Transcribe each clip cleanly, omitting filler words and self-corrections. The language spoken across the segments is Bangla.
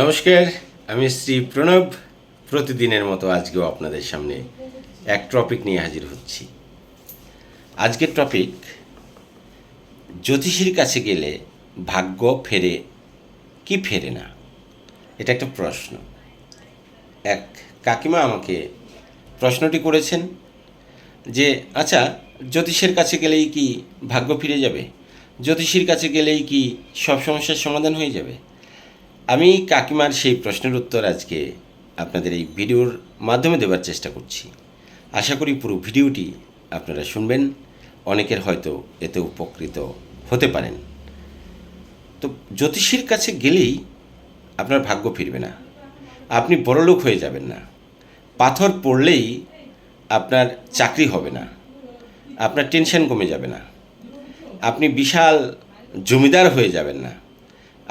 নমস্কার, আমি শ্রী প্রণব। প্রতিদিনের মতো আজকেও আপনাদের সামনে এক টপিক নিয়ে হাজির হচ্ছি। আজকের টপিক, জ্যোতিষীর কাছে গেলে ভাগ্য ফেরে কি ফেরে না। এটা একটা প্রশ্ন। এক কাকিমা আমাকে প্রশ্নটি করেছেন যে আচ্ছা, জ্যোতিষের কাছে গেলেই কি ভাগ্য ফিরে যাবে? জ্যোতিষীর কাছে গেলেই কি সব সমস্যার সমাধান হয়ে যাবে? আমি কাকিমার সেই প্রশ্নের উত্তর আজকে আপনাদের এই ভিডিওর মাধ্যমে দেওয়ার চেষ্টা করছি। আশা করি পুরো ভিডিওটি আপনারা শুনবেন, অনেকের হয়তো এতে উপকৃত হতে পারেন। তো জ্যোতিষীর কাছে গেলেই আপনার ভাগ্য ফিরবে না, আপনি বড়লোক হয়ে যাবেন না, পাথর পড়লেই আপনার চাকরি হবে না, আপনার টেনশন কমে যাবে না, আপনি বিশাল জমিদার হয়ে যাবেন না,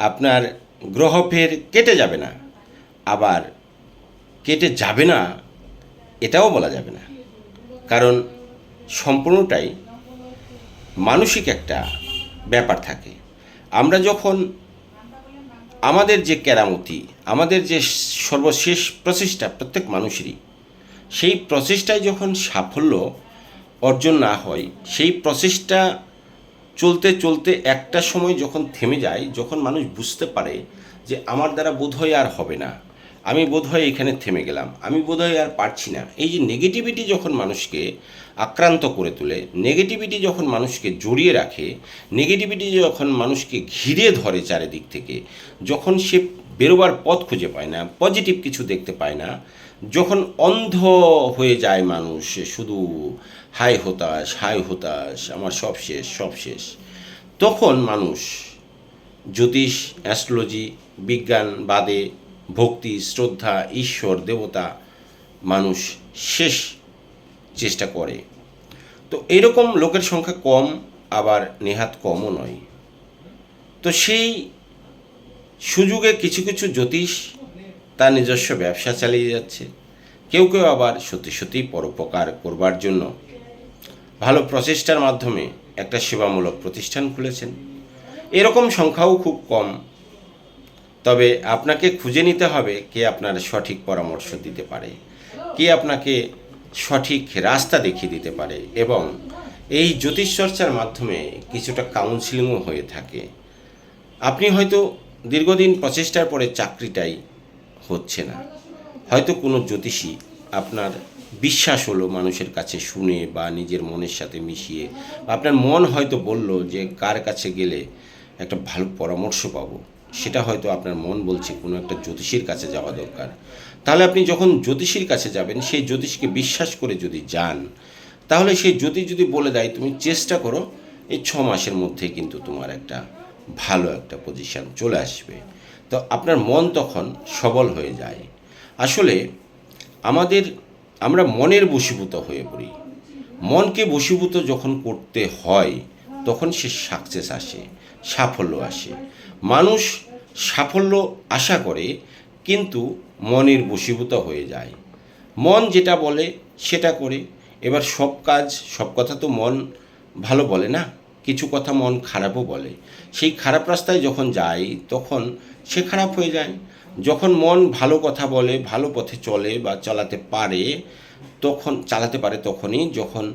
আপনার গ্রহ ফের কেটে যাবে না, আবার কেটে যাবে না এটাও বলা যাবে না। কারণ সম্পূর্ণটাই মানসিক একটা ব্যাপার থাকে। আমরা যখন আমাদের যে কেরামতি, আমাদের যে সর্বশেষ প্রচেষ্টা প্রত্যেক মানুষেরই, সেই প্রচেষ্টায় যখন সাফল্য অর্জন না হয়, সেই প্রচেষ্টা চলতে চলতে একটা সময় যখন থেমে যায়, যখন মানুষ বুঝতে পারে যে আমার দ্বারা বোধহয় আর হবে না, আমি বোধহয় এখানে থেমে গেলাম, আমি বোধহয় আর পারছি না। এই যে নেগেটিভিটি যখন মানুষকে আক্রান্ত করে তোলে, নেগেটিভিটি যখন মানুষকে জড়িয়ে রাখে, নেগেটিভিটি যখন মানুষকে ঘিরে ধরে চারিদিক থেকে, যখন সে বেরোবার পথ খুঁজে পায় না, পজিটিভ কিছু দেখতে পায় না, যখন অন্ধ হয়ে যায় মানুষ, শুধু হায় হতাশ, আমার সব শেষ সব শেষ, তখন মানুষ জ্যোতিষ, অ্যাস্ট্রোলজি, বিজ্ঞান বাদে ভক্তি, শ্রদ্ধা, ঈশ্বর, দেবতা মানুষ শেষ চেষ্টা করে। তো এইরকম লোকের সংখ্যা কম, আবার নেহাত কমও নয়। তো সেই সুযোগে কিছু কিছু জ্যোতিষ তার নিজস্ব ব্যবসা চালিয়ে যাচ্ছে, কেউ কেউ আবার সত্যি সত্যিই পরোপকার করবার জন্য ভালো প্রচেষ্টার মাধ্যমে একটা সেবামূলক প্রতিষ্ঠান খুলেছেন। এরকম সংখ্যাও খুব কম। তবে আপনাকে খুঁজে নিতে হবে কে আপনার সঠিক পরামর্শ দিতে পারে, কে আপনাকে সঠিক রাস্তা দেখিয়ে দিতে পারে। এবং এই জ্যোতিষ চর্চার মাধ্যমে কিছুটা কাউন্সিলিংও হয়ে থাকে। আপনি হয়তো দীর্ঘদিন প্রচেষ্টার পরে চাকরিটাই হচ্ছে না, হয়তো কোনো জ্যোতিষী আপনার বিশ্বাস হলো মানুষের কাছে শুনে বা নিজের মনের সাথে মিশিয়ে, আপনার মন হয়তো বলল যে কার কাছে গেলে একটা ভালো পরামর্শ পাবো, সেটা হয়তো আপনার মন বলছে কোনো একটা জ্যোতিষীর কাছে যাওয়া দরকার। তাহলে আপনি যখন জ্যোতিষীর কাছে যাবেন, সেই জ্যোতিষকে বিশ্বাস করে যদি যান, তাহলে সেই জ্যোতিষ যদি বলে দেয় তুমি চেষ্টা করো, এই 6 মাসের মধ্যে কিন্তু তোমার একটা ভালো একটা পজিশান চলে আসবে, তো আপনার মন তখন সবল হয়ে যায়। আসলে আমরা মনের বশীভূত হয়ে পড়ি। মনকে বশীভূত যখন করতে হয়, তখন সে সাকসেস আসে, সাফল্য আসে। মানুষ সাফল্য আশা করে, কিন্তু মনের বশীভূত হয়ে যায়। মন যেটা বলে সেটা করে। এবার সব কাজ, সব কথা তো মন ভালো বলে না, কিছু কথা মন খারাপও বলে। সেই খারাপ রাস্তায় যখন যায়, তখন সে খারাপ হয়ে যায়। যখন মন ভালো কথা বলে, ভালো পথে চলে বা চালাতে পারে, তখনই যখন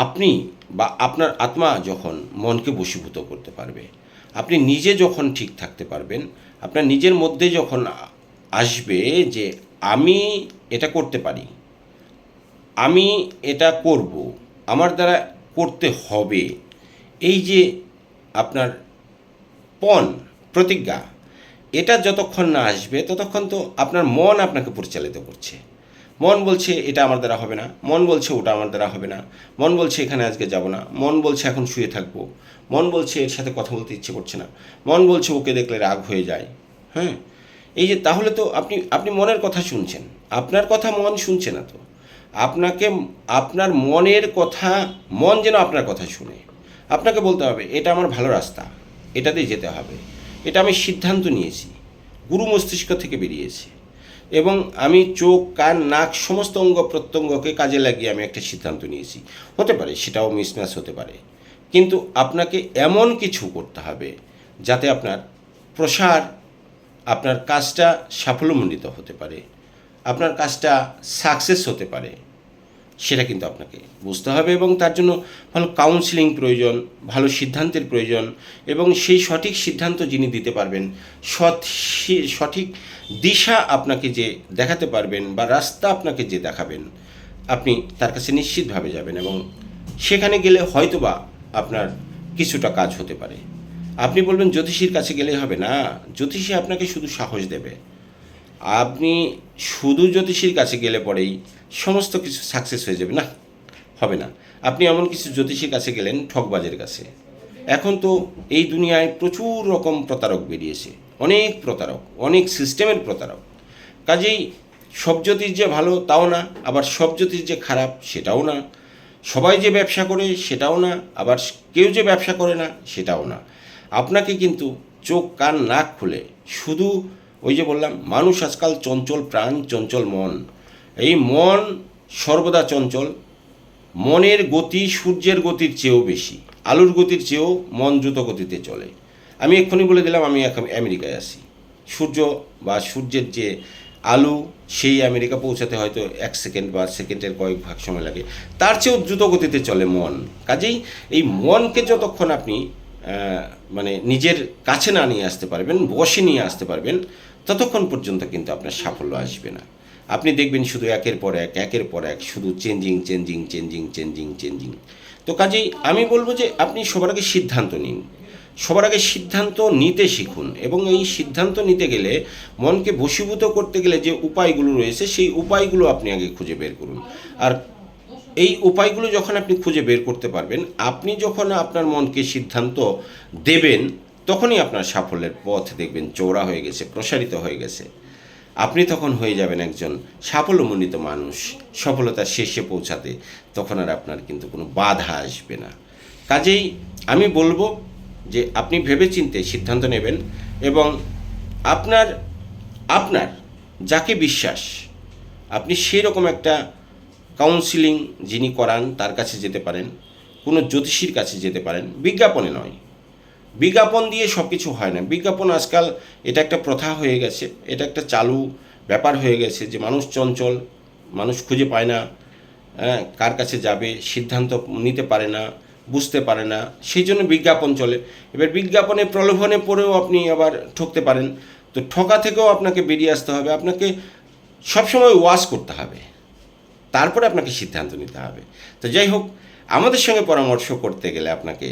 আপনি বা আপনার আত্মা যখন মনকে বশীভূত করতে পারবে, আপনি নিজে যখন ঠিক থাকতে পারবেন, আপনার নিজের মধ্যে যখন আসবে যে আমি এটা করতে পারি, আমি এটা করব, আমার দ্বারা করতে হবে, এই যে আপনার প্রতিজ্ঞা, এটা যতক্ষণ না আসবে ততক্ষণ তো আপনার মন আপনাকে পরিচালিত করছে। মন বলছে এটা আমার দ্বারা হবে না, মন বলছে ওটা আমার দ্বারা হবে না, মন বলছে এখানে আজকে যাব না, মন বলছে এখন শুয়ে থাকবো, মন বলছে এর সাথে কথা বলতে ইচ্ছে করছে না, মন বলছে ওকে দেখলে রাগ হয়ে যায়। হ্যাঁ, এই যে তাহলে তো আপনি মনের কথা শুনছেন, আপনার কথা মন শুনছে না। তো আপনাকে আপনার মনের কথা, মন যেন আপনার কথা শুনে, আপনাকে বলতে হবে এটা আমার ভালো রাস্তা, এটাতেই যেতে হবে, এটা আমি সিদ্ধান্ত নিয়েছি, গুরু মস্তিষ্ক থেকে বেরিয়েছে, এবং আমি চোখ, কান, নাক সমস্ত অঙ্গ প্রত্যঙ্গকে কাজে লাগিয়ে আমি একটা সিদ্ধান্ত নিয়েছি। হতে পারে সেটাও মিসম্যাচ হতে পারে, কিন্তু আপনাকে এমন কিছু করতে হবে যাতে আপনার প্রসার আপনার কাজটা সাফল্যমণ্ডিত হতে পারে, আপনার কাজটা সাকসেস হতে পারে, সেটা কিন্তু আপনাকে বুঝতে হবে এবং তার জন্য ভালো কাউন্সিলিং প্রয়োজন, ভালো সিদ্ধান্তের প্রয়োজন এবং সেই সঠিক সিদ্ধান্ত যিনি দিতে পারবেন, সঠিক দিশা আপনাকে যে দেখাতে পারবেন বা রাস্তা আপনাকে যে দেখাবেন, আপনি তার কাছে নিশ্চিতভাবে যাবেন এবং সেখানে গেলে হয়তোবা আপনার কিছুটা কাজ হতে পারে। আপনি বলবেন জ্যোতিষীর কাছে গেলেই হবে না, জ্যোতিষী আপনাকে শুধু সাহস দেবে। আপনি শুধু জ্যোতিষীর কাছে গেলে পরেই সমস্ত কিছু সাকসেস হয়ে যাবে না, হবে না। আপনি এমন কিছু জ্যোতিষীর কাছে গেলেন ঠকবাজের কাছে। এখন তো এই দুনিয়ায় প্রচুর রকম প্রতারক বেরিয়েছে, অনেক প্রতারক, অনেক সিস্টেমের প্রতারক। কাজেই সব জ্যোতিষ যে ভালো তাও না, আবার সব জ্যোতিষ যে খারাপ সেটাও না। সবাই যে ব্যবসা করে সেটাও না, আবার কেউ যে ব্যবসা করে না সেটাও না। আপনাকে কিন্তু চোখ কান নাক খুলে শুধু ওই যে বললাম, মানুষ আজকাল চঞ্চল প্রাণ, চঞ্চল মন। এই মন সর্বদা চঞ্চল। মনের গতি সূর্যের গতির চেয়েও বেশি, আলুর গতির চেয়েও মন দ্রুত গতিতে চলে। আমি এক্ষুনি বলে দিলাম আমি এখন আমেরিকায় আছি। সূর্য বা সূর্যের যে আলু সেই আমেরিকা পৌঁছাতে হয়তো 1 সেকেন্ড বা সেকেন্ডের কয়েক ভাগ সময় লাগে, তার চেয়েও দ্রুত গতিতে চলে মন। কাজেই এই মনকে যতক্ষণ আপনি মানে নিজের কাছে না নিয়ে আসতে পারবেন, বশে নিয়ে আসতে পারবেন, ততক্ষণ পর্যন্ত কিন্তু আপনার সাফল্য আসবে না। আপনি দেখবেন শুধু একের পর এক শুধু চেঞ্জিং। তো কাজেই আমি বলবো যে আপনি সবার আগে সিদ্ধান্ত নিন, সবার আগে সিদ্ধান্ত নিতে শিখুন এবং এই সিদ্ধান্ত নিতে গেলে, মনকে বশীভূত করতে গেলে যে উপায়গুলো রয়েছে সেই উপায়গুলো আপনি আগে খুঁজে বের করুন। আর এই উপায়গুলো যখন আপনি খুঁজে বের করতে পারবেন, আপনি যখন আপনার মনকে সিদ্ধান্ত দেবেন, তখনই আপনার সাফল্যের পথ দেখবেন চওড়া হয়ে গেছে, প্রসারিত হয়ে গেছে। আপনি তখন হয়ে যাবেন একজন সাফল্যমণ্ডিত মানুষ। সফলতার শীর্ষে পৌঁছাতে তখন আর আপনার কিন্তু কোনো বাধা আসবে না। কাজেই আমি বলবো যে আপনি ভেবেচিন্তে সিদ্ধান্ত নেবেন এবং আপনার আপনার যাকে বিশ্বাস, আপনি সেই রকম একটা কাউন্সিলিং যিনি করান তার কাছে যেতে পারেন, কোনো জ্যোতিষীর কাছে যেতে পারেন। বিজ্ঞাপনে নয়, বিজ্ঞাপন দিয়ে সব কিছু হয় না। বিজ্ঞাপন আজকাল এটা একটা প্রথা হয়ে গেছে, এটা একটা চালু ব্যাপার হয়ে গেছে যে মানুষ চঞ্চল, মানুষ খুঁজে পায় না, কার কাছে যাবে, সিদ্ধান্ত নিতে পারে না, বুঝতে পারে না, সেই জন্য বিজ্ঞাপন চলে। এবার বিজ্ঞাপনে প্রলোভনে পড়েও আপনি আবার ঠকতে পারেন। তো ঠকা থেকেও আপনাকে বেরিয়ে আসতে হবে, আপনাকে সবসময় ওয়াশ করতে হবে, তারপরে আপনাকে সিদ্ধান্ত নিতে হবে। তো যাই হোক, আমাদের সঙ্গে পরামর্শ করতে গেলে আপনাকে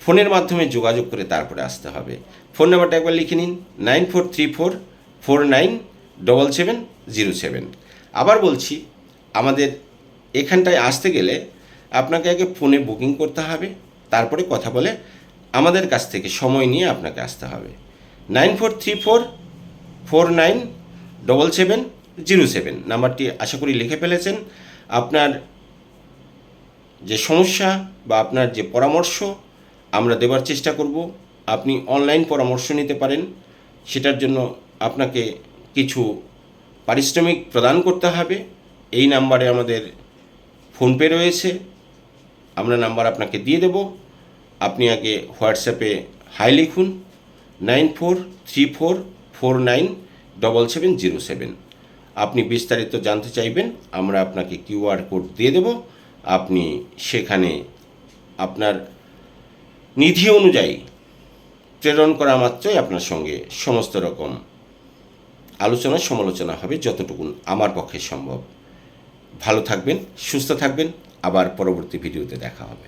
ফোনের মাধ্যমে যোগাযোগ করে তারপরে আসতে হবে। ফোন নাম্বারটা একবার লিখে নিন, 9434497707। আবার বলছি, আমাদের এখানটায় আসতে গেলে আপনাকে আগে ফোনে বুকিং করতে হবে, তারপরে কথা বলে আমাদের কাছ থেকে সময় নিয়ে আপনাকে আসতে হবে। 9434497707 নাম্বারটি আশা করি লিখে ফেলেছেন। আপনার যে সমস্যা বা আপনার যে পরামর্শ আমরা দেওয়ার চেষ্টা করব। আপনি অনলাইন পরামর্শ নিতে পারেন, সেটার জন্য আপনাকে কিছু পারিশ্রমিক প্রদান করতে হবে। এই নাম্বারে আমাদের ফোনপে রয়েছে, আমরা নাম্বার আপনাকে দিয়ে দেব। আপনি আগে হোয়াটসঅ্যাপে হাই লিখুন, 9434497707। আপনি বিস্তারিত জানতে চাইবেন, আমরা আপনাকে কিউআর কোড দিয়ে দেব। আপনি সেখানে আপনার নিধি অনুযায়ী প্রেরণ করা মাত্রই আপনার সঙ্গে সমস্ত রকম আলোচনা সমালোচনা হবে, যতটুকু আমার পক্ষে সম্ভব। ভালো থাকবেন, সুস্থ থাকবেন, আবার পরবর্তী ভিডিওতে দেখা হবে।